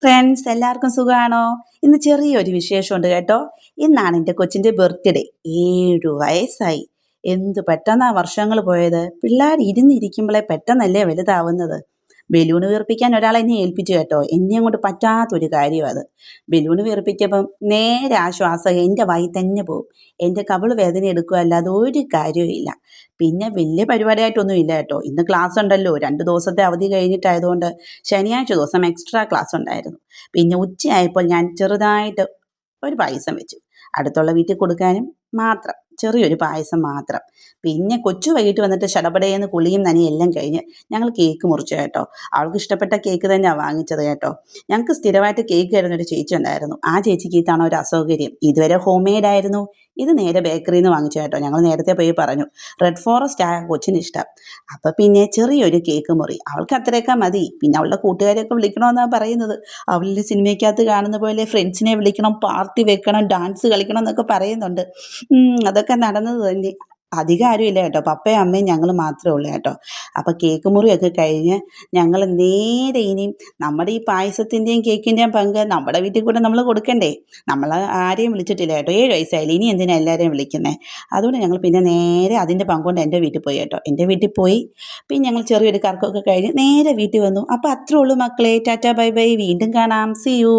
Friends എല്ലാവർക്കും സുഖമാണോ? ഇന്ന് ചെറിയൊരു വിശേഷമുണ്ട് കേട്ടോ. ഇന്നാണ് എൻ്റെ കൊച്ചിൻ്റെ ബർത്ത്ഡേ. 7 വയസ്സായി. എന്ത് പെട്ടെന്നാ വർഷങ്ങൾ പോയത്. പിള്ളേർ ഇരുന്നിരിക്കുമ്പോഴേ പെട്ടെന്നല്ലേ വലുതാവുന്നത്. ബലൂൺ വീർപ്പിക്കാൻ ഒരാളെ എന്നെ ഏൽപ്പിച്ചു കേട്ടോ. എന്നെ കൊണ്ട് പറ്റാത്തൊരു കാര്യമാണ് അത്. ബലൂൺ വീർപ്പിച്ചപ്പം നേരെ ആ ശ്വാസം എൻ്റെ വായി തന്നെ പോകും. എൻ്റെ കവിള് വേദന എടുക്കുക അല്ലാതെ ഒരു കാര്യവും. പിന്നെ വലിയ പരിപാടിയായിട്ടൊന്നും ഇല്ല കേട്ടോ. ഇന്ന് ക്ലാസ് ഉണ്ടല്ലോ, 2 ദിവസത്തെ അവധി കഴിഞ്ഞിട്ടായതുകൊണ്ട് ശനിയാഴ്ച ദിവസം എക്സ്ട്രാ ക്ലാസ് ഉണ്ടായിരുന്നു. പിന്നെ ഉച്ചയായപ്പോൾ ഞാൻ ചെറുതായിട്ട് ഒരു പായസം വെച്ചു. അടുത്തുള്ള വീട്ടിൽ കൊടുക്കാനും മാത്രം, ചെറിയൊരു പായസം മാത്രം. പിന്നെ കൊച്ചു വൈകിട്ട് വന്നിട്ട് ശടപടയെന്ന് കുളിയും നനയും എല്ലാം കഴിഞ്ഞ് ഞങ്ങൾ കേക്ക് മുറിച്ചു കേട്ടോ. അവൾക്ക് ഇഷ്ടപ്പെട്ട കേക്ക് തന്നെയാണ് വാങ്ങിച്ചത് കേട്ടോ. ഞങ്ങൾക്ക് സ്ഥിരമായിട്ട് കേക്ക് തരുന്നൊരു ചേച്ചി ഉണ്ടായിരുന്നു. ആ ചേച്ചിക്ക് ഇതാണ് ഒരു അസൗകര്യം. ഇതുവരെ ഹോം മെയ്ഡ് ആയിരുന്നു, ഇത് നേരെ ബേക്കറിയിൽ നിന്ന് വാങ്ങിച്ചു കേട്ടോ. ഞങ്ങൾ നേരത്തെ പോയി പറഞ്ഞു. റെഡ് ഫോറസ്റ്റ് ആ കൊച്ചിന് ഇഷ്ടം. അപ്പം പിന്നെ ചെറിയൊരു കേക്ക് മുറി, അവൾക്ക് അത്രയൊക്കെ മതി. പിന്നെ അവളുടെ കൂട്ടുകാരെയൊക്കെ വിളിക്കണമെന്നാണ് പറയുന്നത്. അവളിൽ സിനിമയ്ക്കകത്ത് കാണുന്ന പോലെ ഫ്രണ്ട്സിനെ വിളിക്കണം, പാർട്ടി വെക്കണം, ഡാൻസ് കളിക്കണം എന്നൊക്കെ പറയുന്നുണ്ട്. അതൊക്കെ നടന്നത് തന്നെ. അധികം ആരും ഇല്ല കേട്ടോ. പപ്പയും അമ്മയും ഞങ്ങൾ മാത്രമേ ഉള്ളൂ കേട്ടോ. അപ്പം കേക്ക് മുറിയൊക്കെ കഴിഞ്ഞ് ഞങ്ങൾ നേരെ ഇനിയും നമ്മുടെ ഈ പായസത്തിൻ്റെയും കേക്കിൻ്റെയും പങ്ക് നമ്മുടെ വീട്ടിൽ കൂടെ നമ്മൾ കൊടുക്കണ്ടേ. നമ്മൾ ആരെയും വിളിച്ചിട്ടില്ല കേട്ടോ. 7 വയസ്സായില്ല, ഇനി എന്തിനാണ് എല്ലാവരെയും വിളിക്കുന്നത്. അതുകൊണ്ട് ഞങ്ങൾ പിന്നെ നേരെ അതിൻ്റെ പങ്കുകൊണ്ട് എൻ്റെ വീട്ടിൽ പോയി കേട്ടോ. എൻ്റെ വീട്ടിൽ പോയി പിന്നെ ഞങ്ങൾ ചെറിയൊരു കറക്കമൊക്കെ കഴിഞ്ഞ് നേരെ വീട്ടിൽ വന്നു. അപ്പോൾ അത്രേ ഉള്ളൂ മക്കളെ. Tata bye bye. വീണ്ടും കാണാം. See U.